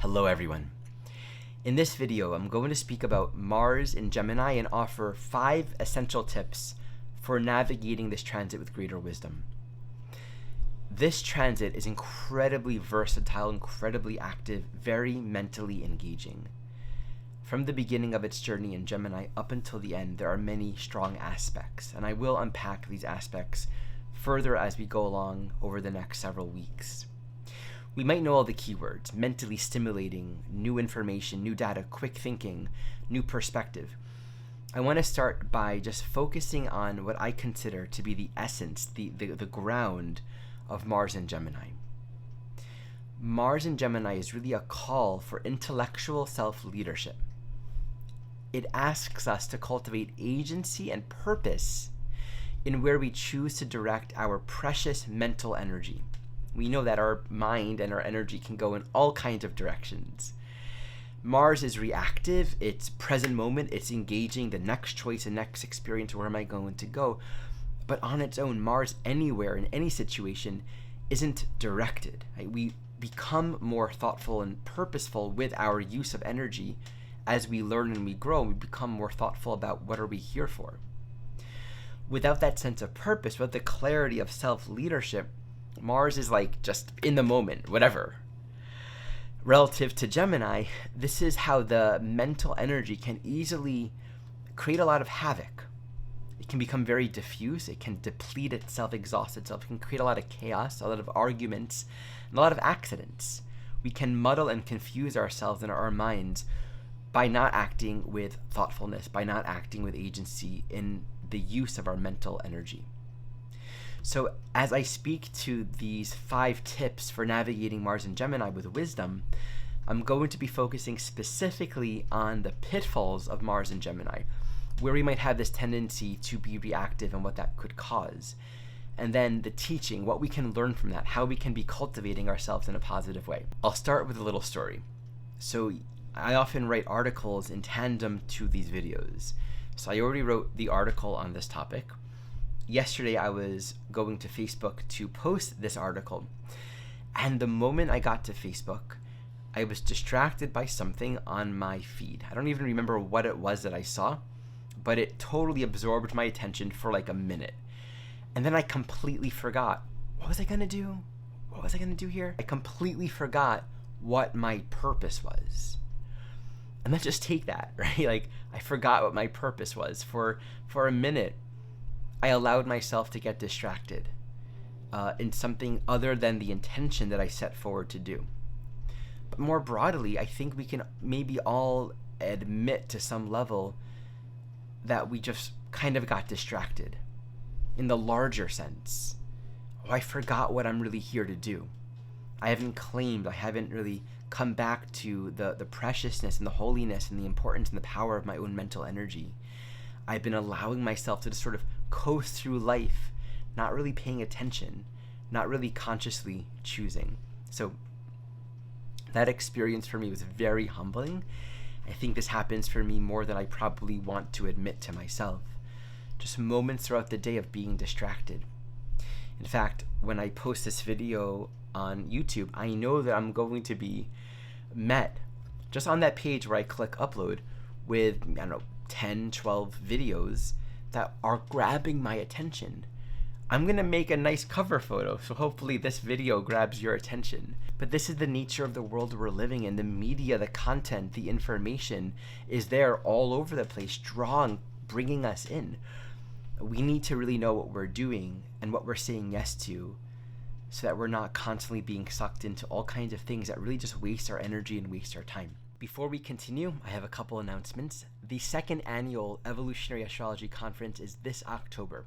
Hello everyone. In this video, I'm going to speak about Mars in Gemini and offer 5 essential tips for navigating this transit with greater wisdom. This transit is incredibly versatile, incredibly active, very mentally engaging. From the beginning of its journey in Gemini up until the end, there are many strong aspects, and I will unpack these aspects further as we go along over the next several weeks. We might know all the keywords: mentally stimulating, new information, new data, quick thinking, new perspective. I want to start by just focusing on what I consider to be the essence, the ground of Mars in Gemini. Mars in Gemini is really a call for intellectual self-leadership. It asks us to cultivate agency and purpose in where we choose to direct our precious mental energy. We know that our mind and our energy can go in all kinds of directions. Mars is reactive, it's present moment, it's engaging the next choice, the next experience, where am I going to go? But on its own, Mars anywhere in any situation isn't directed. Right? We become more thoughtful and purposeful with our use of energy as we learn and we grow. We become more thoughtful about what are we here for. Without that sense of purpose, without the clarity of self-leadership, Mars is like just in the moment, whatever. Relative to Gemini, this is how the mental energy can easily create a lot of havoc. It can become very diffuse, it can deplete itself, exhaust itself, it can create a lot of chaos, a lot of arguments, and a lot of accidents. We can muddle and confuse ourselves and our minds by not acting with thoughtfulness, by not acting with agency in the use of our mental energy. So as I speak to these 5 tips for navigating Mars and Gemini with wisdom, I'm going to be focusing specifically on the pitfalls of Mars and Gemini, where we might have this tendency to be reactive and what that could cause. And then the teaching, what we can learn from that, how we can be cultivating ourselves in a positive way. I'll start with a little story. So I often write articles in tandem to these videos. So I already wrote the article on this topic. Yesterday I was going to Facebook to post this article, and the moment I got to Facebook, I was distracted by something on my feed. I don't even remember what it was that I saw, but it totally absorbed my attention for like a minute. And then I completely forgot. What was I gonna do? What was I gonna do here? I completely forgot what my purpose was. And let's just take that, right? Like, I forgot what my purpose was. For a minute, I allowed myself to get distracted in something other than the intention that I set forward to do. But more broadly, I think we can maybe all admit to some level that we just kind of got distracted in the larger sense. Oh, I forgot what I'm really here to do. I haven't really come back to the preciousness and the holiness and the importance and the power of my own mental energy. I've been allowing myself to just sort of coast through life, not really paying attention, not really consciously choosing. So that experience for me was very humbling. I think this happens for me more than I probably want to admit to myself. Just moments throughout the day of being distracted. In fact, when I post this video on YouTube, I know that I'm going to be met just on that page where I click upload with, 10, 12 videos that are grabbing my attention. I'm gonna make a nice cover photo, so hopefully this video grabs your attention. But this is the nature of the world we're living in. The media, the content, the information is there all over the place, drawing, bringing us in. We need to really know what we're doing and what we're saying yes to, so that we're not constantly being sucked into all kinds of things that really just waste our energy and waste our time. Before we continue, I have a couple announcements. The 2nd annual Evolutionary Astrology Conference is this October.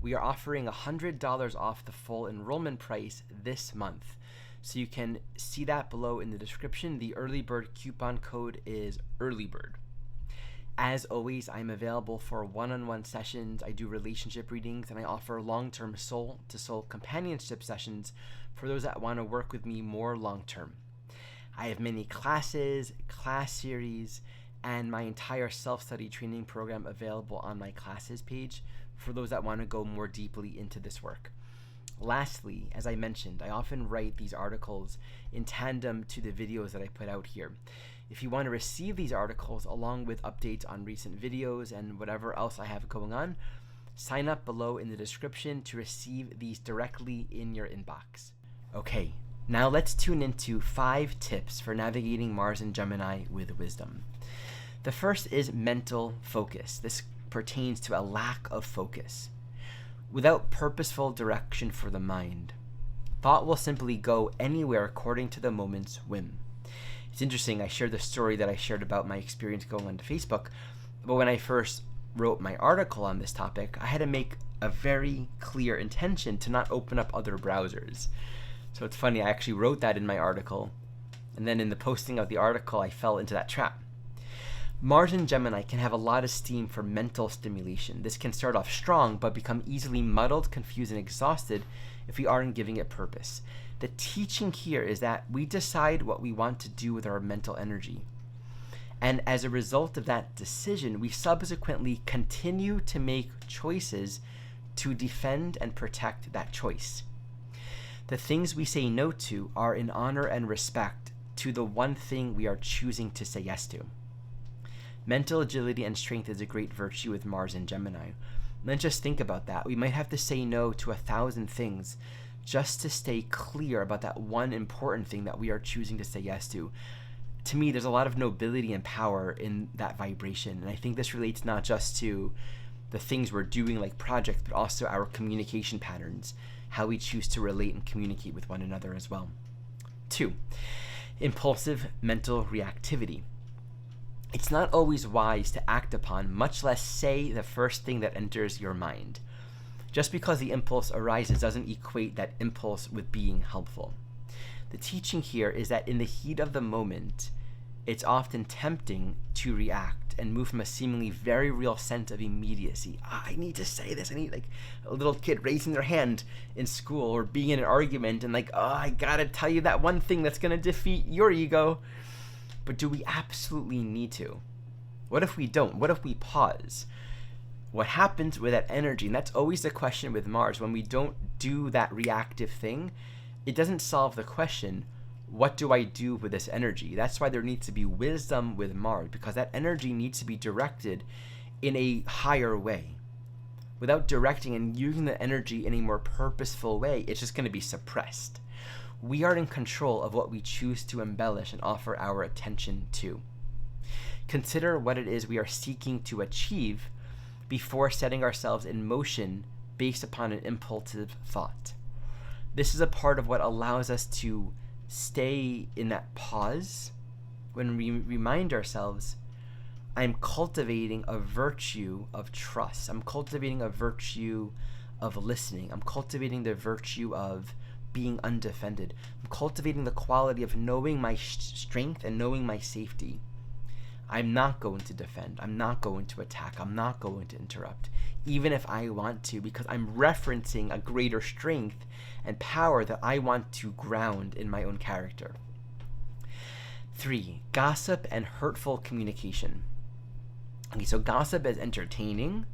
We are offering $100 off the full enrollment price this month. So you can see that below in the description. The early bird coupon code is EARLYBIRD. As always, I'm available for one-on-one sessions. I do relationship readings, and I offer long-term soul-to-soul companionship sessions for those that want to work with me more long-term. I have many classes, class series, and my entire self-study training program available on my classes page for those that want to go more deeply into this work. Lastly, as I mentioned, I often write these articles in tandem to the videos that I put out here. If you want to receive these articles along with updates on recent videos and whatever else I have going on, sign up below in the description to receive these directly in your inbox. Okay, now let's tune into 5 tips for navigating Mars and Gemini with wisdom. The first is mental focus. This pertains to a lack of focus. Without purposeful direction for the mind, thought will simply go anywhere according to the moment's whim. It's interesting, I shared the story that I shared about my experience going onto Facebook, but when I first wrote my article on this topic, I had to make a very clear intention to not open up other browsers. So it's funny, I actually wrote that in my article, and then in the posting of the article, I fell into that trap. Mars and Gemini can have a lot of steam for mental stimulation. This can start off strong, but become easily muddled, confused, and exhausted if we aren't giving it purpose. The teaching here is that we decide what we want to do with our mental energy. And as a result of that decision, we subsequently continue to make choices to defend and protect that choice. The things we say no to are in honor and respect to the one thing we are choosing to say yes to. Mental agility and strength is a great virtue with Mars and Gemini. Let's just think about that. We might have to say no to 1,000 things just to stay clear about that one important thing that we are choosing to say yes to. To me, there's a lot of nobility and power in that vibration. And I think this relates not just to the things we're doing like projects, but also our communication patterns, how we choose to relate and communicate with one another as well. 2, impulsive mental reactivity. It's not always wise to act upon, much less say the first thing that enters your mind. Just because the impulse arises doesn't equate that impulse with being helpful. The teaching here is that in the heat of the moment, it's often tempting to react and move from a seemingly very real sense of immediacy. I need to say this. I need, like a little kid raising their hand in school or being in an argument and I gotta tell you that one thing that's gonna defeat your ego. But do we absolutely need to? What if we don't? What if we pause? What happens with that energy? And that's always the question with Mars. When we don't do that reactive thing, it doesn't solve the question, what do I do with this energy? That's why there needs to be wisdom with Mars, because that energy needs to be directed in a higher way. Without directing and using the energy in a more purposeful way, it's just going to be suppressed. We are in control of what we choose to embellish and offer our attention to. Consider what it is we are seeking to achieve before setting ourselves in motion based upon an impulsive thought. This is a part of what allows us to stay in that pause when we remind ourselves, I'm cultivating a virtue of trust. I'm cultivating a virtue of listening. I'm cultivating the virtue of being undefended. I'm cultivating the quality of knowing my strength and knowing my safety. I'm not going to defend. I'm not going to attack. I'm not going to interrupt, even if I want to, because I'm referencing a greater strength and power that I want to ground in my own character. 3, gossip and hurtful communication. Okay, so gossip is entertaining.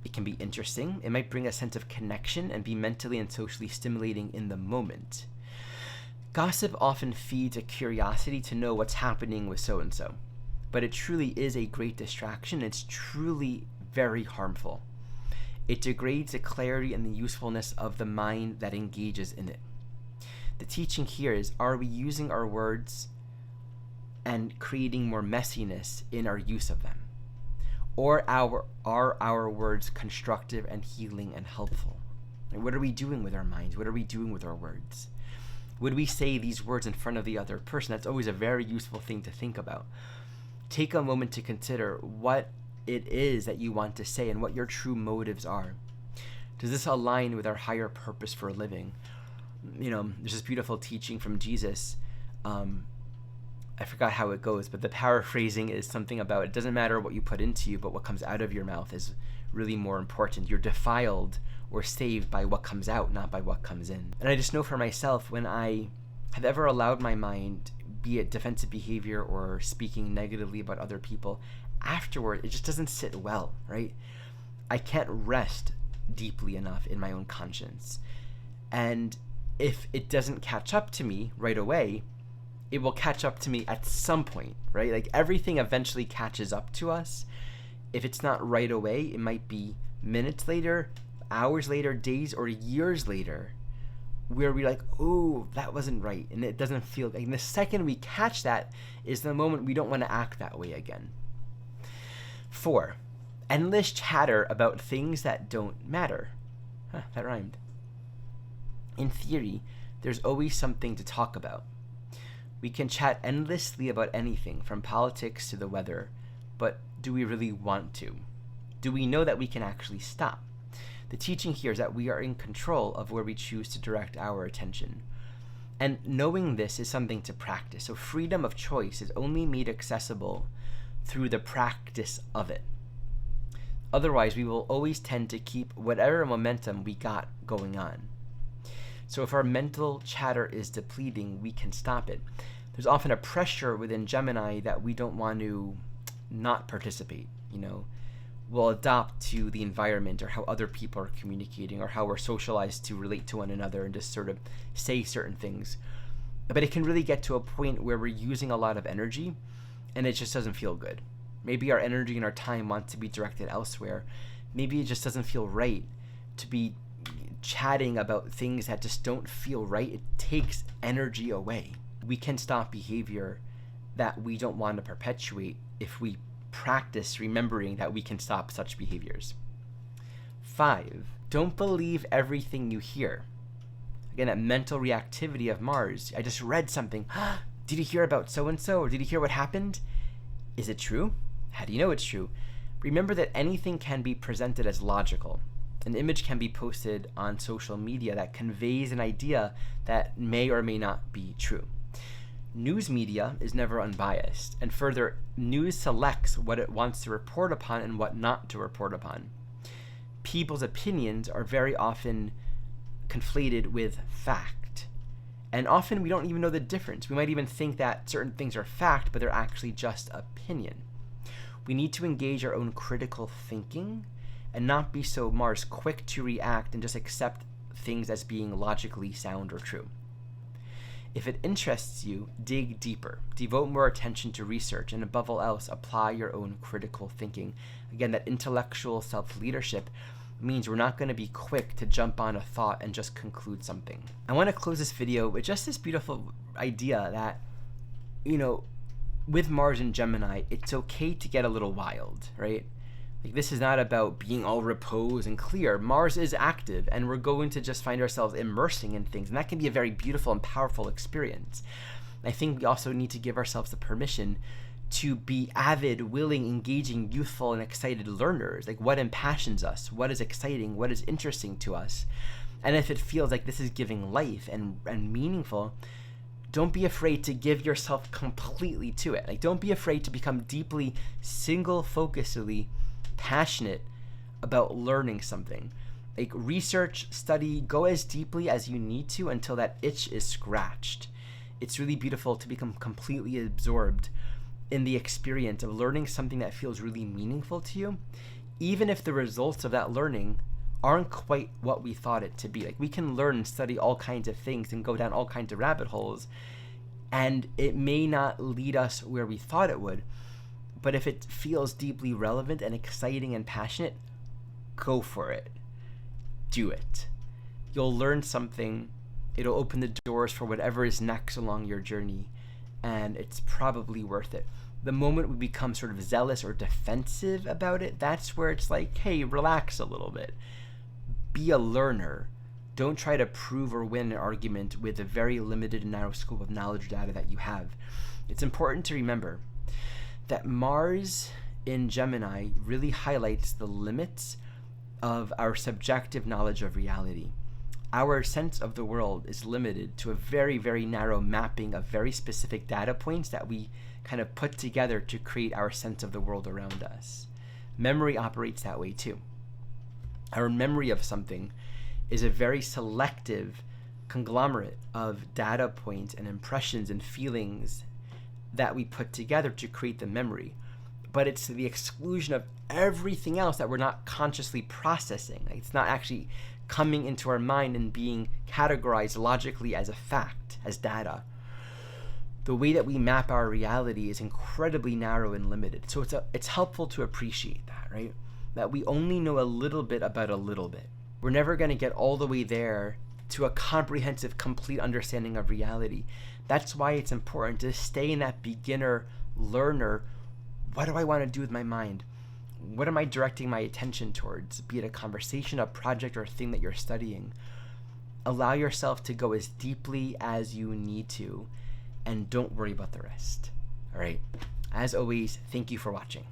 It can be interesting. It might bring a sense of connection and be mentally and socially stimulating in the moment. Gossip often feeds a curiosity to know what's happening with so-and-so, but it truly is a great distraction. It's truly very harmful. It degrades the clarity and the usefulness of the mind that engages in it. The teaching here is, are we using our words and creating more messiness in our use of them? Or are our words constructive and healing and helpful? What are we doing with our minds? What are we doing with our words? Would we say these words in front of the other person? That's always a very useful thing to think about. Take a moment to consider what it is that you want to say and what your true motives are. Does this align with our higher purpose for living? There's this beautiful teaching from Jesus. I forgot how it goes, but the paraphrasing is something about, it doesn't matter what you put into you, but what comes out of your mouth is really more important. You're defiled or saved by what comes out, not by what comes in. And I just know for myself, when I have ever allowed my mind, be it defensive behavior or speaking negatively about other people, afterward, it just doesn't sit well, right? I can't rest deeply enough in my own conscience. And if it doesn't catch up to me right away, it will catch up to me at some point, right? Like everything eventually catches up to us. If it's not right away, it might be minutes later, hours later, days, or years later, where we're like, oh, that wasn't right. And it doesn't feel like, and the second we catch that is the moment we don't want to act that way again. 4, endless chatter about things that don't matter. That rhymed. In theory, there's always something to talk about. We can chat endlessly about anything, from politics to the weather, but do we really want to? Do we know that we can actually stop? The teaching here is that we are in control of where we choose to direct our attention. And knowing this is something to practice. So freedom of choice is only made accessible through the practice of it. Otherwise, we will always tend to keep whatever momentum we got going on. So if our mental chatter is depleting, we can stop it. There's often a pressure within Gemini that we don't want to not participate, We'll adopt to the environment or how other people are communicating or how we're socialized to relate to one another and just sort of say certain things. But it can really get to a point where we're using a lot of energy and it just doesn't feel good. Maybe our energy and our time wants to be directed elsewhere. Maybe it just doesn't feel right to be chatting about things that just don't feel right. It takes energy away. We can stop behavior that we don't want to perpetuate if we practice remembering that we can stop such behaviors. 5, don't believe everything you hear. Again, that mental reactivity of Mars. I just read something. Did you hear about so-and-so? Or did you hear what happened? Is it true? How do you know it's true? Remember that anything can be presented as logical. An image can be posted on social media that conveys an idea that may or may not be true. News media is never unbiased, and further, news selects what it wants to report upon and what not to report upon. People's opinions are very often conflated with fact, and often we don't even know the difference. We might even think that certain things are fact, but they're actually just opinion. We need to engage our own critical thinking and not be so Mars quick to react and just accept things as being logically sound or true. If it interests you, dig deeper, devote more attention to research, and above all else, apply your own critical thinking. Again, that intellectual self-leadership means we're not going to be quick to jump on a thought and just conclude something. I want to close this video with just this beautiful idea that, with Mars and Gemini, it's okay to get a little wild, right? Like, this is not about being all repose and clear. Mars is active, and we're going to just find ourselves immersing in things, and that can be a very beautiful and powerful experience. I think we also need to give ourselves the permission to be avid, willing, engaging, youthful, and excited learners. Like, what impassions us? What is exciting? What is interesting to us? And if it feels like this is giving life and meaningful, don't be afraid to give yourself completely to it. Like, don't be afraid to become deeply, single-focusedly passionate about learning something. Like, research, study, go as deeply as you need to until that itch is scratched. It's really beautiful to become completely absorbed in the experience of learning something that feels really meaningful to you, even if the results of that learning aren't quite what we thought it to be. Like, we can learn and study all kinds of things and go down all kinds of rabbit holes, and it may not lead us where we thought it would. But if it feels deeply relevant and exciting and passionate, go for it. Do it. You'll learn something. It'll open the doors for whatever is next along your journey, and it's probably worth it. The moment we become sort of zealous or defensive about it, that's where it's like, hey, relax a little bit. Be a learner. Don't try to prove or win an argument with a very limited and narrow scope of knowledge data that you have. It's important to remember that Mars in Gemini really highlights the limits of our subjective knowledge of reality. Our sense of the world is limited to a very, very narrow mapping of very specific data points that we kind of put together to create our sense of the world around us. Memory operates that way too. Our memory of something is a very selective conglomerate of data points and impressions and feelings that we put together to create the memory, but it's to the exclusion of everything else that we're not consciously processing. Like, it's not actually coming into our mind and being categorized logically as a fact, as data. The way that we map our reality is incredibly narrow and limited. So it's helpful to appreciate that, right? That we only know a little bit about a little bit. We're never going to get all the way there to a comprehensive, complete understanding of reality. That's why it's important to stay in that beginner learner. What do I want to do with my mind? What am I directing my attention towards? Be it a conversation, a project, or a thing that you're studying. Allow yourself to go as deeply as you need to, and don't worry about the rest. All right. As always, thank you for watching.